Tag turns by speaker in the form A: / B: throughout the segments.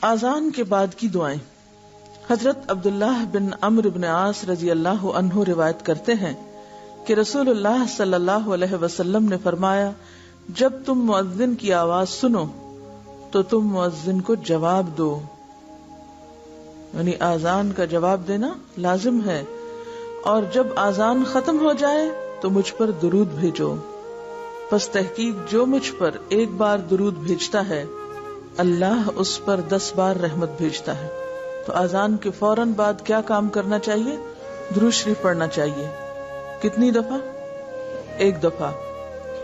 A: آذان کے بعد کی دعائیں۔ حضرت عبداللہ بن عمرو بن عاص رضی اللہ عنہ روایت کرتے ہیں کہ رسول اللہ صلی اللہ علیہ وسلم نے فرمایا، جب تم مؤذن کی آواز سنو تو تم مؤذن کو جواب دو، یعنی آذان کا جواب دینا لازم ہے، اور جب آذان ختم ہو جائے تو مجھ پر درود بھیجو، پس تحقیق جو مجھ پر ایک بار درود بھیجتا ہے اللہ اس پر 10 بار رحمت بھیجتا ہے۔ تو آذان کے فوراً بعد کیا کام کرنا چاہیے؟ درود شریف پڑھنا چاہیے۔ کتنی دفعہ؟ 1 دفعہ۔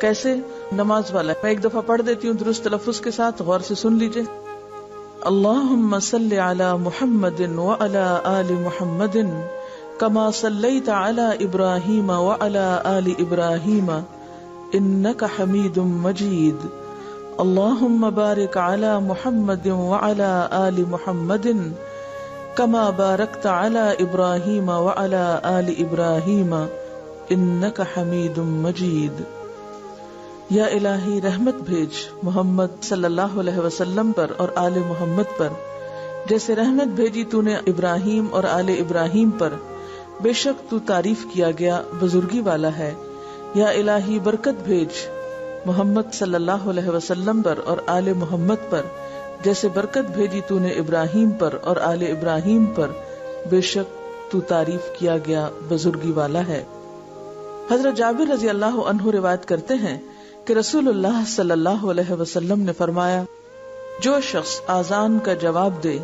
A: کیسے؟ نماز والا میں 1 دفعہ پڑھ دیتی ہوں درست تلفظ کے ساتھ، غور سے سن لیجئے۔ اللہم صلی علی محمد وعلی آل محمد کما صلیت علی ابراہیم وعلی آل ابراہیم انک حمید مجید۔ اللہم بارک علی محمد وعلی آل محمد کما بارکت علی ابراہیم وعلی آل ابراہیم انک حمید مجید۔ یا الہی رحمت بھیج محمد صلی اللہ علیہ وسلم پر اور آل محمد پر جیسے رحمت بھیجی تو نے ابراہیم اور آل ابراہیم پر، بے شک تو تعریف کیا گیا بزرگی والا ہے۔ یا الہی برکت بھیج محمد صلی اللہ علیہ وسلم پر اور آل محمد پر جیسے برکت بھیجی تو نے ابراہیم پر اور آل ابراہیم پر، بے شک تو تعریف کیا گیا بزرگی والا ہے۔ حضرت جابر رضی اللہ عنہ روایت کرتے ہیں کہ رسول اللہ صلی اللہ علیہ وسلم نے فرمایا، جو شخص آذان کا جواب دے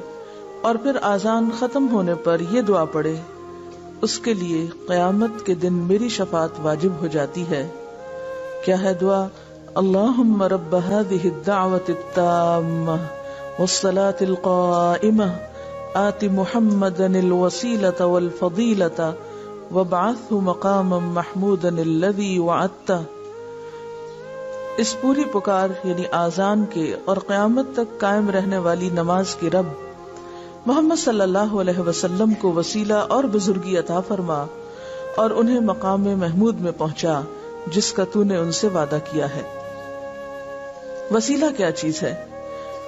A: اور پھر آذان ختم ہونے پر یہ دعا پڑھے، اس کے لیے قیامت کے دن میری شفاعت واجب ہو جاتی ہے۔ کیا ہے دعا؟ اللہم رب هذه الدعوة التامة والصلاة القائمة آت محمدا الوسيلة والفضيلة وابعثه مقاما محمودا الذي وعدته۔ اس پوری پکار یعنی آذان کے اور قیامت تک قائم رہنے والی نماز کے رب محمد صلی اللہ علیہ وسلم کو وسیلہ اور بزرگی عطا فرما اور انہیں مقام محمود میں پہنچا جس کا تو نے ان سے وعدہ کیا ہے۔ وسیلہ کیا چیز ہے؟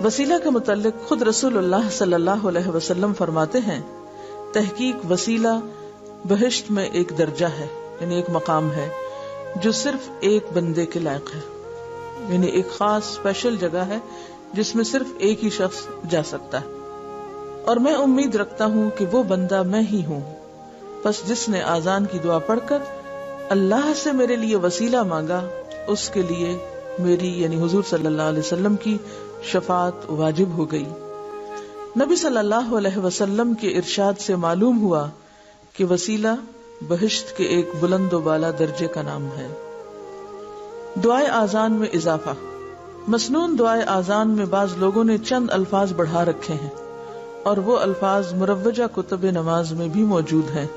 A: وسیلہ کے متعلق خود رسول اللہ صلی اللہ علیہ وسلم فرماتے ہیں، تحقیق وسیلہ بہشت میں ایک درجہ ہے، یعنی ایک مقام ہے جو صرف ایک بندے کے لائق ہے، یعنی ایک خاص اسپیشل جگہ ہے جس میں صرف ایک ہی شخص جا سکتا ہے، اور میں امید رکھتا ہوں کہ وہ بندہ میں ہی ہوں۔ پس جس نے آذان کی دعا پڑھ کر اللہ سے میرے لیے وسیلہ مانگا، اس کے لیے میری یعنی حضور صلی اللہ علیہ وسلم کی شفاعت واجب ہو گئی۔ نبی صلی اللہ علیہ وسلم کے ارشاد سے معلوم ہوا کہ وسیلہ بہشت کے ایک بلند و بالا درجے کا نام ہے۔ دعائے آذان میں اضافہ۔ مسنون دعائے آذان میں بعض لوگوں نے چند الفاظ بڑھا رکھے ہیں اور وہ الفاظ مروجہ کتب نماز میں بھی موجود ہیں۔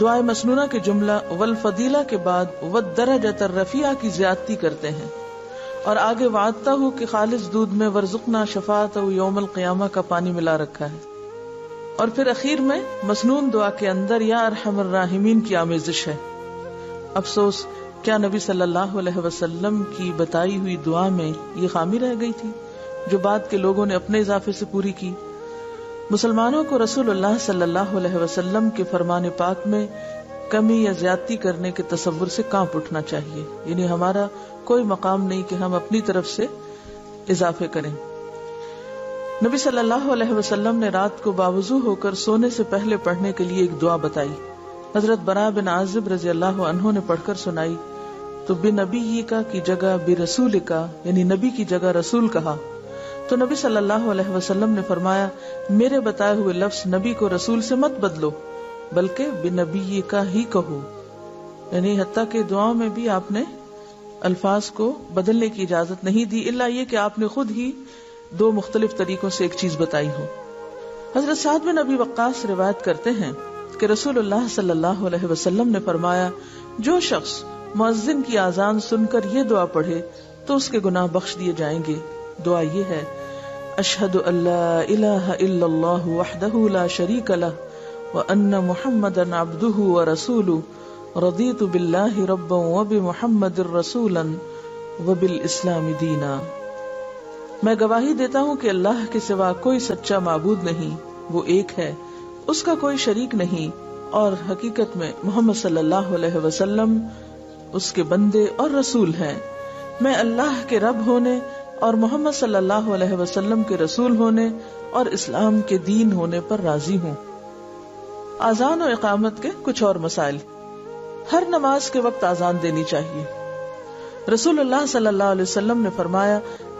A: دعائے مسنونہ کے جملہ والفضیلہ کے بعد والدرجۃ الرفیعہ کی زیادتی کرتے ہیں اور آگے وعدتا ہوں کہ خالص دودھ میں ورزقنا شفاعتہ یوم القیامہ کا پانی ملا رکھا ہے، اور پھر اخیر میں مسنون دعا کے اندر یا ارحم الراحمین کی آمیزش ہے۔ افسوس، کیا نبی صلی اللہ علیہ وسلم کی بتائی ہوئی دعا میں یہ خامی رہ گئی تھی جو بعد کے لوگوں نے اپنے اضافے سے پوری کی؟ مسلمانوں کو رسول اللہ صلی اللہ علیہ وسلم کے فرمان پاک میں کمی یا زیادتی کرنے کے تصور سے کانپ اٹھنا چاہیے، یعنی ہمارا کوئی مقام نہیں کہ ہم اپنی طرف سے اضافے کریں۔ نبی صلی اللہ علیہ وسلم نے رات کو باوضو ہو کر سونے سے پہلے پڑھنے کے لیے ایک دعا بتائی۔ حضرت براء بن عازب رضی اللہ عنہ نے پڑھ کر سنائی تو بنبی کا کی جگہ برسول کا یعنی نبی کی جگہ رسول کہا تو نبی صلی اللہ علیہ وسلم نے فرمایا، میرے بتائے ہوئے لفظ نبی کو رسول سے مت بدلو بلکہ بنبی کا ہی کہو، یعنی حتیٰ کہ دعاؤں میں بھی آپ نے الفاظ کو بدلنے کی اجازت نہیں دی، الا یہ کہ آپ نے خود ہی 2 مختلف طریقوں سے ایک چیز بتائی ہو۔ حضرت سعد بن ابی وقاص روایت کرتے ہیں کہ رسول اللہ صلی اللہ علیہ وسلم نے فرمایا، جو شخص مؤذن کی آذان سن کر یہ دعا پڑھے تو اس کے گناہ بخش دیے جائیں گے۔ دعا یہ ہے، اشہد ان لا الہ الا اللہ وحدہ لا شریک لہ وان محمدا عبدہ ورسولہ رضیت باللہ ربا وبمحمد رسولا وبالاسلام دینا۔ میں گواہی دیتا ہوں کہ اللہ کے سوا کوئی سچا معبود نہیں، وہ ایک ہے، اس کا کوئی شریک نہیں، اور حقیقت میں محمد صلی اللہ علیہ وسلم اس کے بندے اور رسول ہیں۔ میں اللہ کے رب ہونے اور محمد صلی اللہ علیہ وسلم کے رسول ہونے اور اسلام کے دین ہونے پر راضی ہوں۔ اذان و اقامت کے کچھ اور مسائل۔ ہر نماز کے وقت اذان دینی چاہیے۔ رسول اللہ صلی اللہ علیہ وسلم نے فرمایا،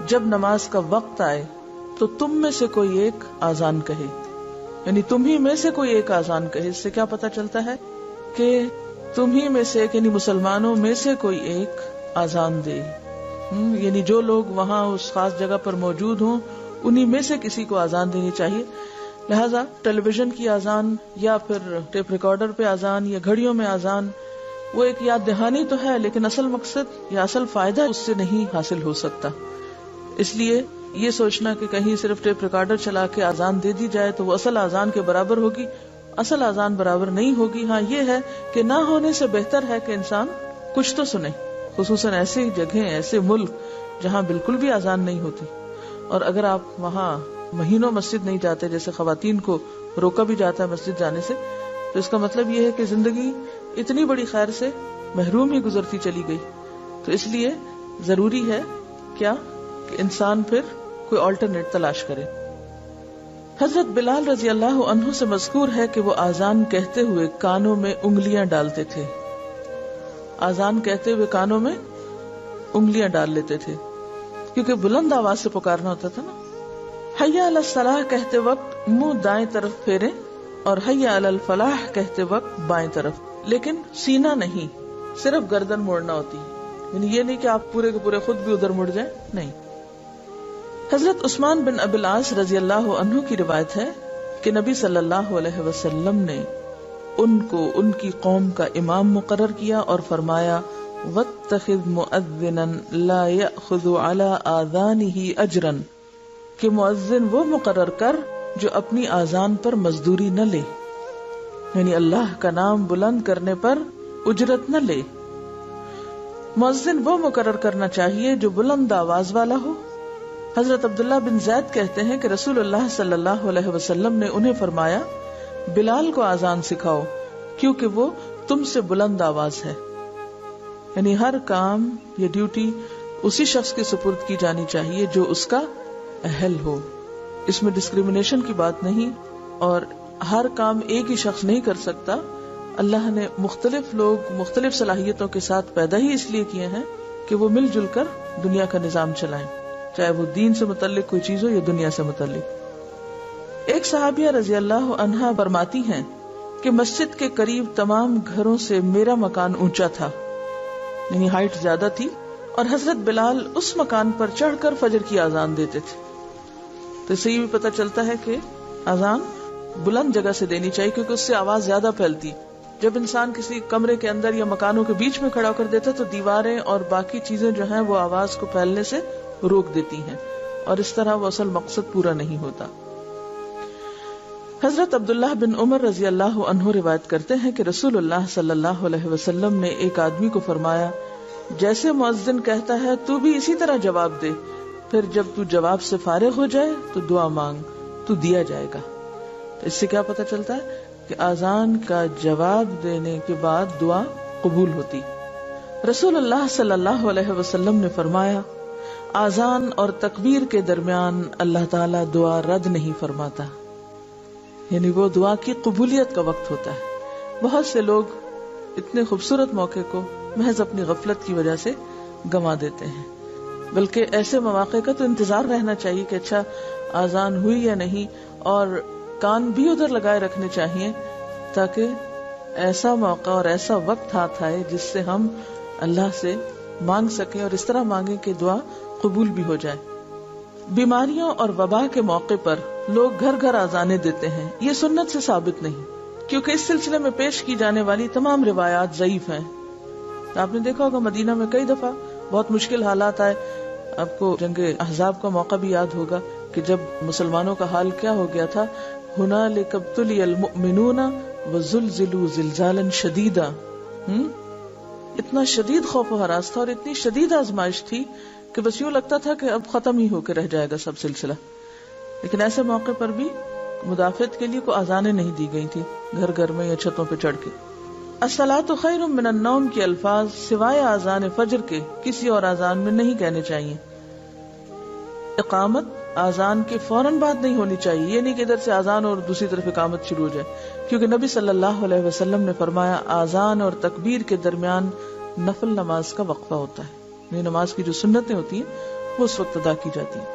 A: جب نماز کا وقت آئے تو تم میں سے کوئی ایک اذان کہے، یعنی تم ہی میں سے کوئی ایک اذان کہے۔ اس سے کیا پتہ چلتا ہے کہ تم ہی میں سے ایک، یعنی مسلمانوں میں سے کوئی ایک اذان دے، یعنی جو لوگ وہاں اس خاص جگہ پر موجود ہوں انہی میں سے کسی کو اذان دینی چاہیے۔ لہذا ٹیلی ویژن کی اذان یا پھر ٹیپ ریکارڈر پہ اذان یا گھڑیوں میں اذان، وہ ایک یاد دہانی تو ہے، لیکن اصل مقصد یا اصل فائدہ اس سے نہیں حاصل ہو سکتا۔ اس لیے یہ سوچنا کہ کہیں صرف ٹیپ ریکارڈر چلا کے اذان دے دی جائے تو وہ اصل اذان کے برابر ہوگی، اصل اذان برابر نہیں ہوگی۔ ہاں یہ ہے کہ نہ ہونے سے بہتر ہے کہ انسان کچھ تو سنے، خصوصاً ایسی جگہیں، ایسے ملک جہاں بالکل بھی اذان نہیں ہوتی۔ اور اگر آپ وہاں مہینوں مسجد نہیں جاتے، جیسے خواتین کو روکا بھی جاتا ہے مسجد جانے سے، تو اس کا مطلب یہ ہے کہ زندگی اتنی بڑی خیر سے محروم ہی گزرتی چلی گئی۔ تو اس لیے ضروری ہے کیا کہ انسان پھر کوئی آلٹرنیٹ تلاش کرے۔ حضرت بلال رضی اللہ عنہ سے مذکور ہے کہ وہ اذان کہتے ہوئے کانوں میں انگلیاں ڈالتے تھے، اذان کہتے ہوئے کانوں میں انگلیاں ڈال لیتے تھے، کیونکہ بلند آواز سے پکارنا ہوتا تھا نا۔ حی علی الصلاح کہتے وقت منہ دائیں طرف پھیریں اور حی علی الفلاح کہتے وقت بائیں طرف، لیکن سینہ نہیں، صرف گردن موڑنا ہوتی ہے، یعنی یہ نہیں کہ آپ پورے کے پورے خود بھی ادھر مڑ جائیں، نہیں۔ حضرت عثمان بن ابی العاص رضی اللہ عنہ کی روایت ہے کہ نبی صلی اللہ علیہ وسلم نے ان کو ان کی قوم کا امام مقرر کیا اور فرمایا، وَاتَّخِذْ مُؤَذِّنًا لَا يَأْخُذُ عَلَىٰ آذَانِهِ أَجْرًا، کہ مؤذن وہ مقرر کر جو اپنی آذان پر مزدوری نہ لے، یعنی اللہ کا نام بلند کرنے پر اجرت نہ لے۔ مؤذن وہ مقرر کرنا چاہیے جو بلند آواز والا ہو۔ حضرت عبداللہ بن زید کہتے ہیں کہ رسول اللہ صلی اللہ علیہ وسلم نے انہیں فرمایا، بلال کو آذان سکھاؤ کیونکہ وہ تم سے بلند آواز ہے۔ یعنی ہر کام یا ڈیوٹی اسی شخص کے سپرد کی جانی چاہیے جو اس کا اہل ہو، اس میں ڈسکریمنیشن کی بات نہیں، اور ہر کام ایک ہی شخص نہیں کر سکتا۔ اللہ نے مختلف لوگ مختلف صلاحیتوں کے ساتھ پیدا ہی اس لیے کیے ہیں کہ وہ مل جل کر دنیا کا نظام چلائیں، چاہے وہ دین سے متعلق کوئی چیز ہو یا دنیا سے متعلق۔ ایک صحابیہ رضی اللہ عنہا فرماتی ہیں کہ مسجد کے قریب تمام گھروں سے میرا مکان اونچا تھا، یعنی ہائٹ زیادہ تھی، اور حضرت بلال اس مکان پر چڑھ کر فجر کی اذان دیتے تھے۔ تو اس سے یہ بھی پتہ چلتا ہے کہ اذان بلند جگہ سے دینی چاہیے، کیونکہ اس سے آواز زیادہ پھیلتی۔ جب انسان کسی کمرے کے اندر یا مکانوں کے بیچ میں کھڑا کر دیتا تو دیواریں اور باقی چیزیں جو ہیں وہ آواز کو پھیلنے سے روک دیتی ہیں، اور اس طرح وہ اصل مقصد پورا نہیں ہوتا۔ حضرت عبداللہ بن عمر رضی اللہ عنہ روایت کرتے ہیں کہ رسول اللہ صلی اللہ علیہ وسلم نے ایک آدمی کو فرمایا، جیسے مؤذن کہتا ہے تو بھی اسی طرح جواب دے، پھر جب تو جواب سے فارغ ہو جائے تو دعا مانگ، تو دیا جائے گا۔ تو اس سے کیا پتہ چلتا ہے کہ اذان کا جواب دینے کے بعد دعا قبول ہوتی۔ رسول اللہ صلی اللہ علیہ وسلم نے فرمایا، اذان اور تکبیر کے درمیان اللہ تعالیٰ دعا رد نہیں فرماتا، یعنی وہ دعا کی قبولیت کا وقت ہوتا ہے۔ بہت سے لوگ اتنے خوبصورت موقع کو محض اپنی غفلت کی وجہ سے گنوا دیتے ہیں، بلکہ ایسے مواقع کا تو انتظار رہنا چاہیے کہ اچھا اذان ہوئی یا نہیں، اور کان بھی ادھر لگائے رکھنے چاہیے تاکہ ایسا موقع اور ایسا وقت ہاتھ آئے جس سے ہم اللہ سے مانگ سکیں، اور اس طرح مانگیں کہ دعا قبول بھی ہو جائے۔ بیماریوں اور وبا کے موقع پر لوگ گھر گھر اذانیں دیتے ہیں، یہ سنت سے ثابت نہیں، کیونکہ اس سلسلے میں پیش کی جانے والی تمام روایات ضعیف ہیں۔ آپ نے دیکھا ہوگا مدینہ میں کئی دفعہ بہت مشکل حالات آئے، آپ کو جنگ احزاب کا موقع بھی یاد ہوگا کہ جب مسلمانوں کا حال کیا ہو گیا تھا، ہنالک ابتلی المؤمنون وزلزلوا زلزالا شدیدا، اتنا شدید خوف و ہراس تھا اور اتنی شدید آزمائش تھی کہ بس یوں لگتا تھا کہ اب ختم ہی ہو کے رہ جائے گا سب سلسلہ. لیکن ایسے موقع پر بھی مدافعت کے لیے کوئی اذانیں نہیں دی گئی تھی گھر گھر میں یا چھتوں پہ چڑھ کے. الصلاۃ خیر من النوم کے الفاظ سوائے اذان فجر کے کسی اور اذان میں نہیں کہنے چاہیے. اقامت اذان کے فوراً بعد نہیں ہونی چاہیے. یہ نہیں کہ ادھر سے اذان اور دوسری طرف اقامت شروع ہو جائے, کیونکہ نبی صلی اللہ علیہ وسلم نے فرمایا اذان اور تکبیر کے درمیان نفل نماز کا وقفہ ہوتا ہے. یہ نماز کی جو سنتیں ہوتی ہیں وہ اس وقت ادا کی جاتی ہیں.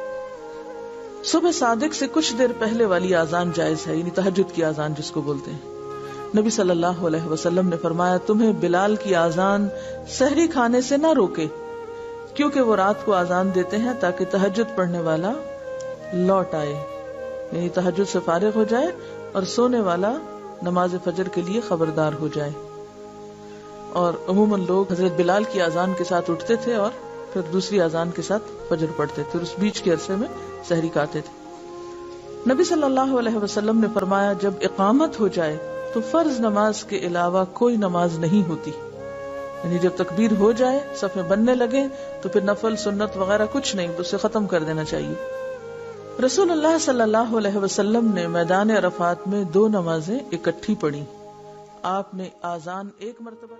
A: صبح صادق سے کچھ دیر پہلے والی اذان جائز ہے, یعنی تہجد کی اذان جس کو بولتے ہیں. نبی صلی اللہ علیہ وسلم نے فرمایا تمہیں بلال کی اذان سحری کھانے سے نہ روکے, کیونکہ وہ رات کو اذان دیتے ہیں تاکہ تہجد پڑھنے والا لوٹ آئے, یعنی تہجد سے فارغ ہو جائے اور سونے والا نماز فجر کے لیے خبردار ہو جائے. اور عموماً لوگ حضرت بلال کی اذان کے ساتھ اٹھتے تھے اور پھر دوسری اذان کے ساتھ فجر پڑھتے تھے, اور اس بیچ کے عرصے میں سحری کھاتے تھے. نبی صلی اللہ علیہ وسلم نے فرمایا جب اقامت ہو جائے تو فرض نماز کے علاوہ کوئی نماز نہیں ہوتی, یعنی جب تکبیر ہو جائے صفیں بننے لگے تو پھر نفل سنت وغیرہ کچھ نہیں, اسے ختم کر دینا چاہیے. رسول اللہ صلی اللہ علیہ وسلم نے میدان عرفات میں 2 نمازیں اکٹھی پڑھی. آپ نے اذان ایک مرتبہ